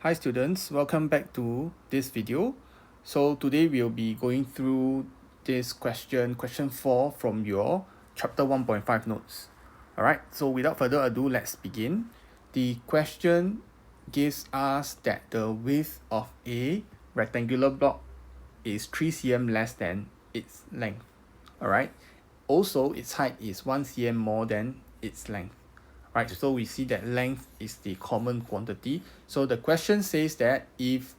Hi students, welcome back to this video. So today we'll be going through this question 4 from your chapter 1.5 notes. Alright, so without further ado, let's begin. The question gives us that the width of a rectangular block is 3 cm less than its length. Alright, also its height is 1 cm more than its length. Right, so we see that length is the common quantity. So the question says that if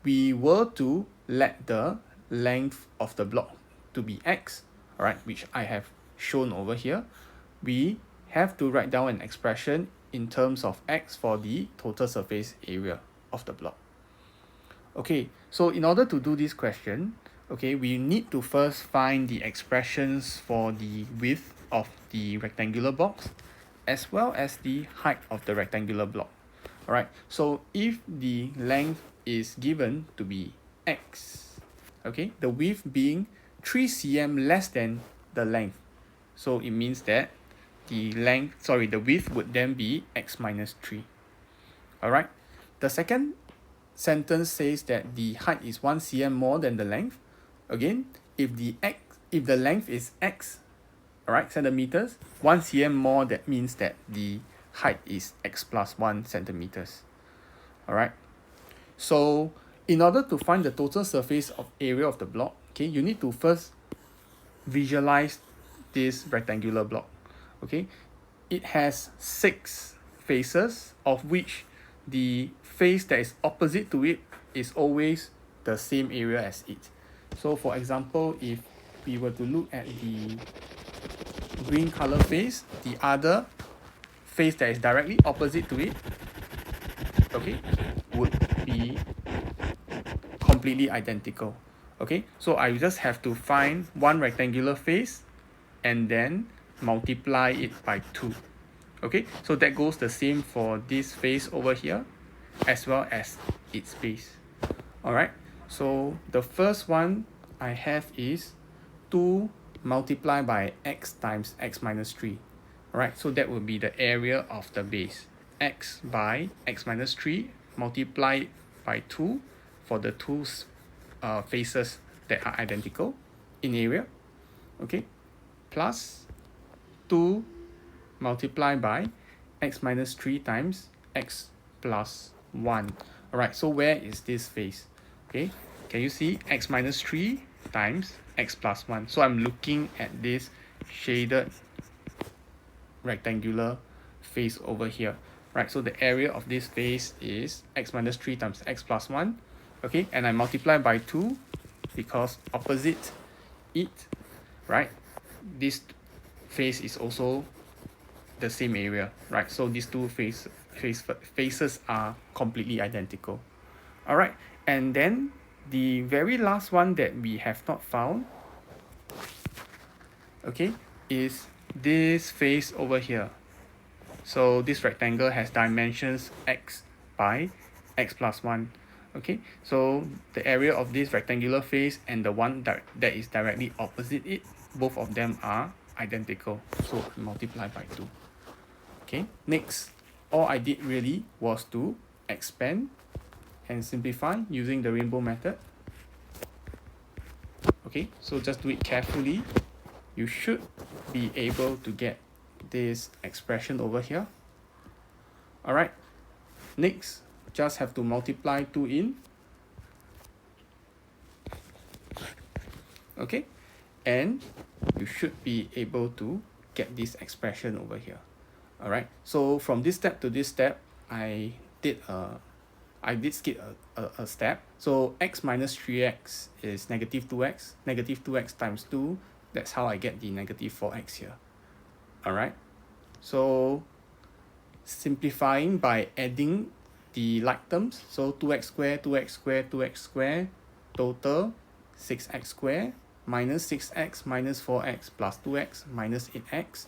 we were to let the length of the block to be x, right, which I have shown over here, we have to write down an expression in terms of x for the total surface area of the block. Okay, so in order to do this question, okay, we need to first find the expressions for the width of the rectangular box as well as the height of the rectangular block. Alright, so if the length is given to be x, okay, the width being 3 cm less than the length. So it means that the width would then be x minus 3. Alright, the second sentence says that the height is 1 cm more than the length. Again, if the length is x, alright, centimeters, 1 cm more, that means that the height is x plus 1 centimeters. Alright, so in order to find the total surface of area of the block, okay, you need to first visualize this rectangular block. Okay, it has 6 faces, of which the face that is opposite to it is always the same area as it. So for example, if we were to look at the green color face, the other face that is directly opposite to it, okay, would be completely identical. Okay, so I just have to find one rectangular face and then multiply it by 2. Okay, so that goes the same for this face over here as well as its base. Alright, so the first one I have is 2 multiplied by x times x minus 3. Alright, so that will be the area of the base. X by x minus 3 multiplied by 2 for the two faces that are identical in area. Okay, plus 2 multiplied by x minus 3 times x plus 1. Alright, so where is this face? Okay, can you see x minus 3 times x plus 1? So I'm looking at this shaded rectangular face over here. Right, so the area of this face is x minus 3 times x plus 1. Okay, and I multiply by 2 because opposite it, right, this face is also the same area, right? So these two faces are completely identical. Alright, and then the very last one that we have not found, okay, is this face over here. So this rectangle has dimensions x by x plus 1. Okay, so the area of this rectangular face and the one that is directly opposite it, both of them are identical, so multiply by 2. Okay, next, all I did really was to expand and simplify using the rainbow method. Okay, so just do it carefully. You should be able to get this expression over here. Alright, next, just have to multiply 2 in. Okay, and you should be able to get this expression over here. Alright, so from this step to this step, I did skip a step. So x minus 3x is negative 2x. Negative 2x times 2, that's how I get the negative 4x here. Alright, so simplifying by adding the like terms. So 2x squared, 2x squared, 2x squared, total 6x squared, minus 6x minus 4x plus 2x minus 8x,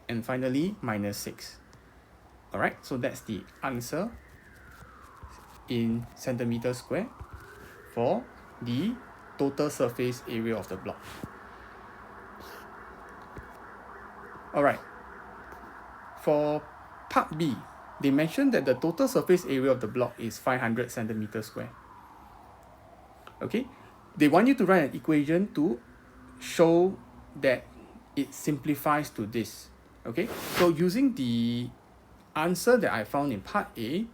and finally minus 6. Alright, so that's the answer in centimeters square for the total surface area of the block. Alright, for part B, they mentioned that the total surface area of the block is 500 centimeters square. Okay, they want you to write an equation to show that it simplifies to this. Okay, so using the answer that I found in part A,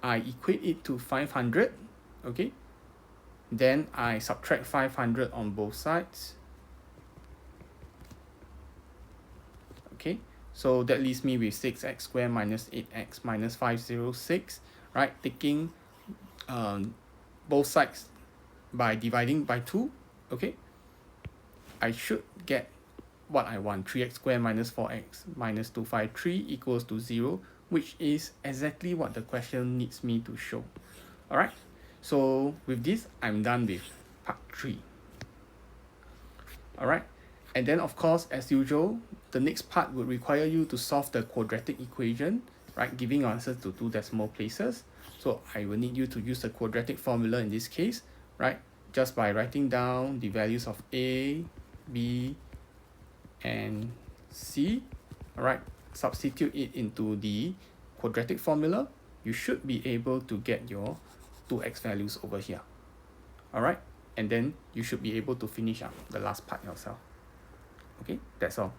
I equate it to 500. Okay, then I subtract 500 on both sides. Okay, so that leaves me with 6x squared minus 8x minus 506, right? Taking both sides by dividing by 2, okay? I should get what I want, 3x squared minus 4x minus 253 equals to 0, which is exactly what the question needs me to show. Alright, so with this, I'm done with part 3. Alright, and then of course, as usual, the next part would require you to solve the quadratic equation, right, giving answers to 2 decimal places. So I will need you to use the quadratic formula in this case, right, just by writing down the values of a, b, and c. Alright, substitute it into the quadratic formula. You should be able to get your 2x values over here. Alright, and then you should be able to finish up the last part yourself. Okay, that's all.